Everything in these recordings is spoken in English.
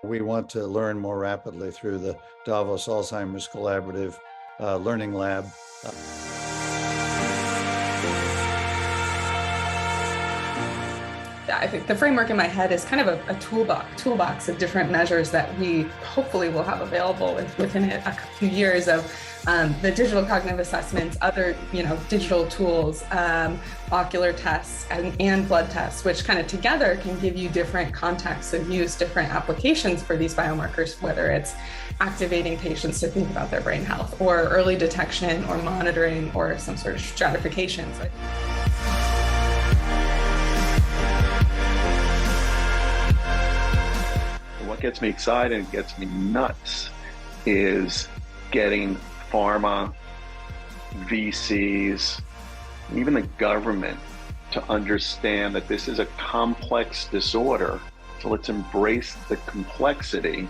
We want to learn more rapidly through the Davos Alzheimer's Collaborative Learning Lab. I think the framework in my head is kind of a toolbox of different measures that we hopefully will have available within a few years of the digital cognitive assessments, other digital tools, ocular tests, and blood tests, which kind of together can give you different contexts of use, different applications for these biomarkers, whether it's activating patients to think about their brain health, or early detection, or monitoring, or some sort of stratification. What gets me excited and gets me nuts is getting pharma, VCs, even the government to understand that this is a complex disorder. So let's embrace the complexity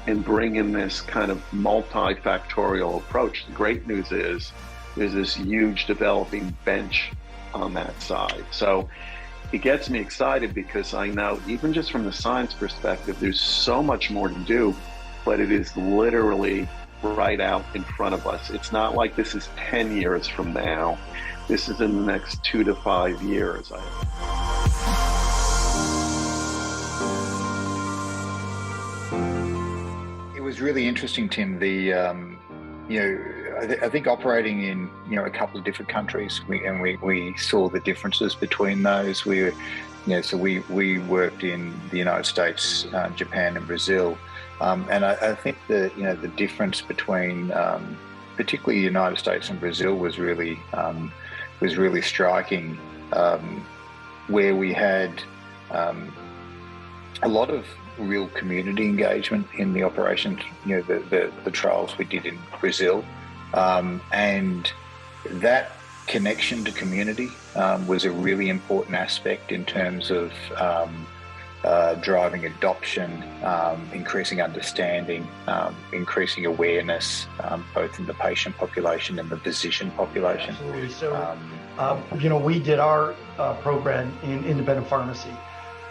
and bring in this kind of multifactorial approach. The great news is there's this huge developing bench on that side. So it gets me excited because I know, even just from the science perspective, there's so much more to do, but it is literally right out in front of us. It's not like this is 10 years from now. This is in the next 2 to 5 years. It was really interesting, Tim. I think operating in a couple of different countries, we saw the differences between those. We worked in the United States, Japan, and Brazil, and I think the difference between particularly the United States and Brazil was really striking, where we had a lot of real community engagement in the operations, the trials we did in Brazil. And that connection to community was a really important aspect in terms of driving adoption, increasing understanding, increasing awareness, both in the patient population and the physician population. Absolutely. So, we did our program in independent pharmacy.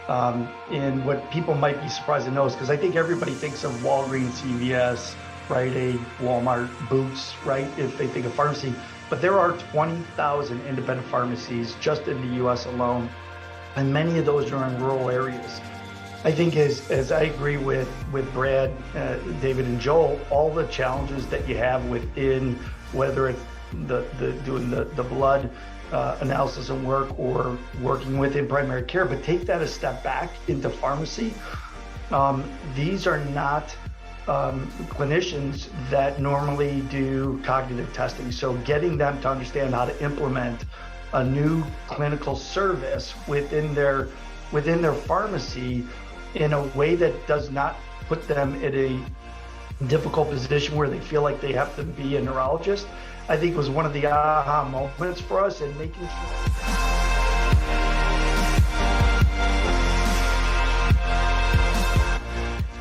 And what people might be surprised to know is, because I think everybody thinks of Walgreens, CVS, Rite Aid, Walmart, Boots, right, if they think of pharmacy. But there are 20,000 independent pharmacies just in the US alone, and many of those are in rural areas. I think as I agree with Brad, David, and Joel, all the challenges that you have within, whether it's doing the blood analysis and work, or working within primary care, but take that a step back into pharmacy. These are not clinicians that normally do cognitive testing. So getting them to understand how to implement a new clinical service within their pharmacy in a way that does not put them in a difficult position where they feel like they have to be a neurologist, I think was one of the aha moments for us, in making sure.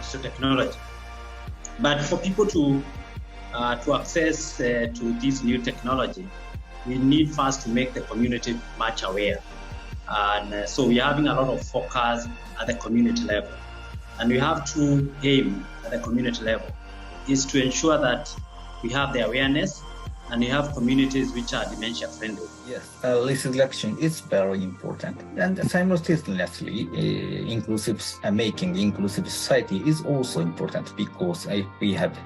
So technology. But for people to access to this new technology, we need first to make the community much aware. And so we're having a lot of focus at the community level. And we have to aim at the community level is to ensure that we have the awareness and we have communities which are dementia friendly. Yes, risk reduction is very important, and simultaneously, making inclusive society is also important, because if we have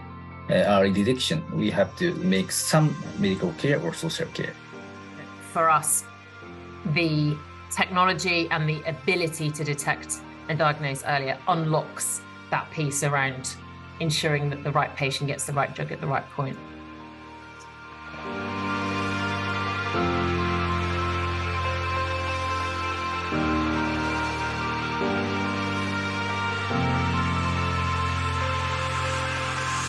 early detection, we have to make some medical care or social care. For us, the technology and the ability to detect and diagnose earlier unlocks that piece around ensuring that the right patient gets the right drug at the right point.